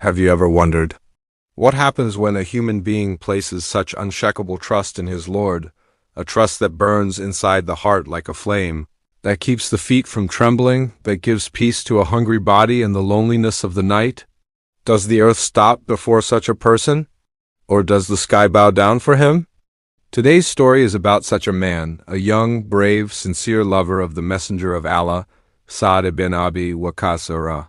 Have you ever wondered what happens when a human being places such unshakable trust in his Lord, a trust that burns inside the heart like a flame, that keeps the feet from trembling, that gives peace to a hungry body in the loneliness of the night? Does the earth stop before such a person? Or does the sky bow down for him? Today's story is about such a man, a young, brave, sincere lover of the Messenger of Allah, Sa'd bin Abi Waqqas,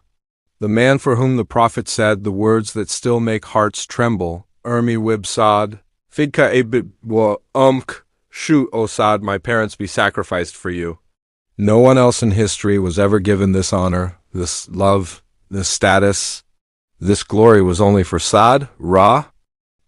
the man for whom the Prophet said the words that still make hearts tremble, Ermi wib Sa'd, Fidaaka wa shoot, O Sa'd, my parents be sacrificed for you. No one else in history was ever given this honor, this love, this status. This glory was only for Sa'd,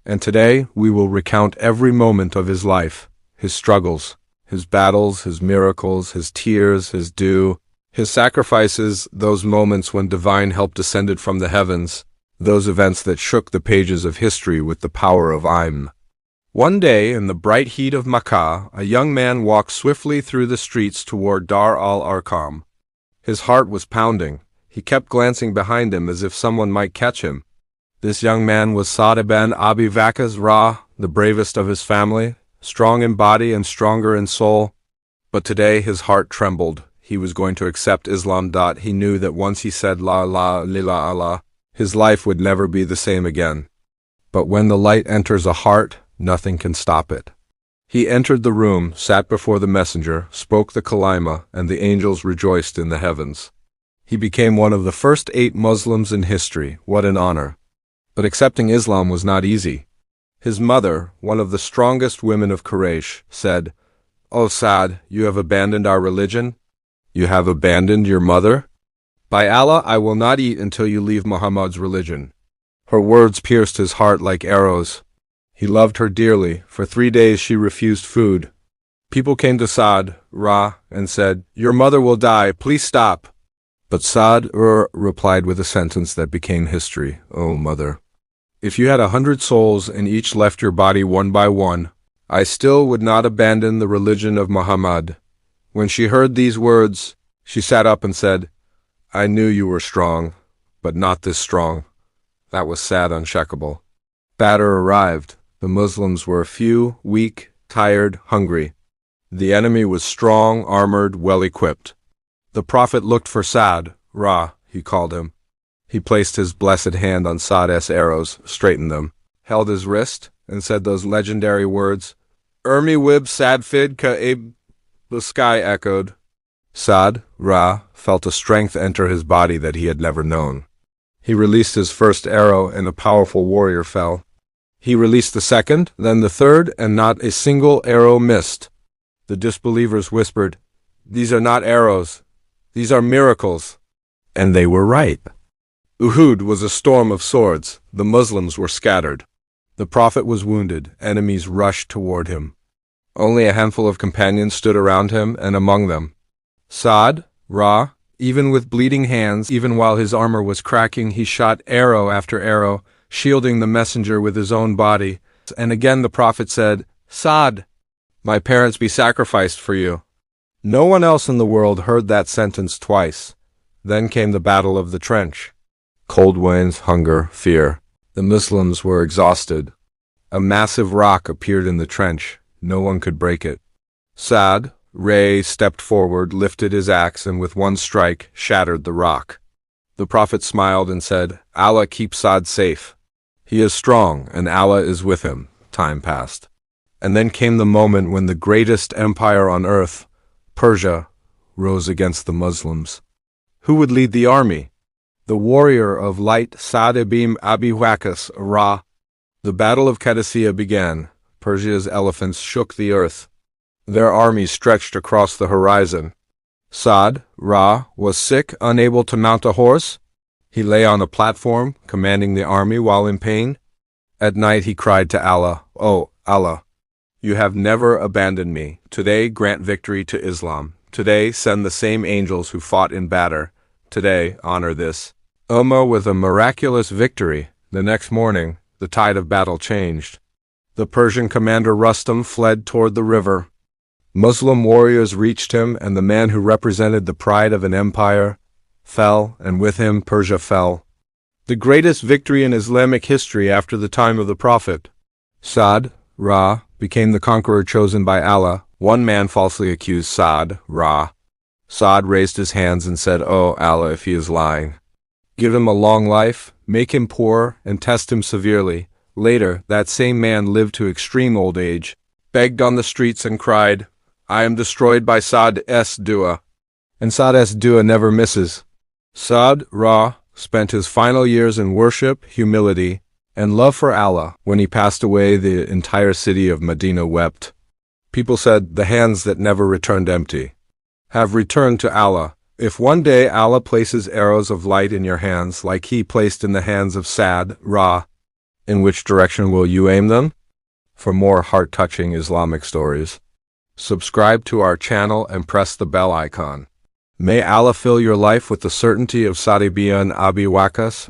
and today we will recount every moment of his life, his struggles, his battles, his miracles, his tears, his due, his sacrifices, those moments when divine help descended from the heavens, those events that shook the pages of history with the power of Ummi. One day, in the bright heat of Makkah, a young man walked swiftly through the streets toward Dar al-Arqam. His heart was pounding. He kept glancing behind him as if someone might catch him. This young man was Saad bin Abi Waqqas, the bravest of his family, strong in body and stronger in soul. But today his heart trembled. He was going to accept Islam. He knew that once he said La ilaha illallah, his life would never be the same again. But when the light enters a heart, nothing can stop it. He entered the room, sat before the messenger, spoke the kalima, and the angels rejoiced in the heavens. He became one of the first 8 Muslims in history. What an honor. But accepting Islam was not easy. His mother, one of the strongest women of Quraysh, said, "O Sa'd, you have abandoned our religion? You have abandoned your mother? By Allah, I will not eat until you leave Muhammad's religion." Her words pierced his heart like arrows. He loved her dearly. For 3 days she refused food. People came to Sa'd, and said, "Your mother will die, please stop." But Sa'd replied with a sentence that became history. "O mother, if you had 100 souls and each left your body one by one, I still would not abandon the religion of Muhammad." When she heard these words, she sat up and said, "I knew you were strong, but not this strong." That was sad, unshakable. Badr arrived. The Muslims were few, weak, tired, hungry. The enemy was strong, armored, well-equipped. The Prophet looked for Sa'd, he called him. He placed his blessed hand on Sa'd's arrows, straightened them, held his wrist, and said those legendary words, "Ermi wib Sa'd fid ka ab." The sky echoed. Sa'd, felt a strength enter his body that he had never known. He released his first arrow, and a powerful warrior fell. He released the second, then the third, and not a single arrow missed. The disbelievers whispered, "These are not arrows. These are miracles." And they were right. Uhud was a storm of swords. The Muslims were scattered. The Prophet was wounded. Enemies rushed toward him. Only a handful of companions stood around him, and among them, Sa'd, even with bleeding hands, even while his armor was cracking, he shot arrow after arrow, shielding the messenger with his own body. And again the Prophet said, "Sa'd, my parents be sacrificed for you." No one else in the world heard that sentence twice. Then came the battle of the trench. Cold winds, hunger, fear. The Muslims were exhausted. A massive rock appeared in the trench. No one could break it. Sa'd, stepped forward, lifted his axe, and with one strike, shattered the rock. The Prophet smiled and said, "Allah keep Sa'd safe. He is strong, and Allah is with him." Time passed. And then came the moment when the greatest empire on earth, Persia, rose against the Muslims. Who would lead the army? The warrior of light, Sa'd bin Abi Waqqas, The battle of Qadisiyyah began. Persia's elephants shook the earth. Their armies stretched across the horizon. Sa'd, was sick, unable to mount a horse. He lay on a platform, commanding the army while in pain. At night he cried to Allah, "O Allah, you have never abandoned me. Today grant victory to Islam. Today send the same angels who fought in Badr. Today honor this Ummah with a miraculous victory." The next morning, the tide of battle changed. The Persian commander Rustam fled toward the river. Muslim warriors reached him, and the man who represented the pride of an empire fell, and with him Persia fell. the greatest victory in Islamic history after the time of the Prophet. Sa'd, became the conqueror chosen by Allah. One man falsely accused Sa'd. Sa'd raised his hands and said, "O Allah, if he is lying, give him a long life, make him poor, and test him severely." Later, that same man lived to extreme old age, begged on the streets and cried, "I am destroyed by Sa'd's dua." And Sa'd's dua never misses. Sa'd, spent his final years in worship, humility, and love for Allah. When he passed away, the entire city of Medina wept. People said, "The hands that never returned empty have returned to Allah." If one day Allah places arrows of light in your hands like he placed in the hands of Sa'd, in which direction will you aim them? For more heart-touching Islamic stories, subscribe to our channel and press the bell icon. May Allah fill your life with the certainty of Saad bin Abi Waqqas.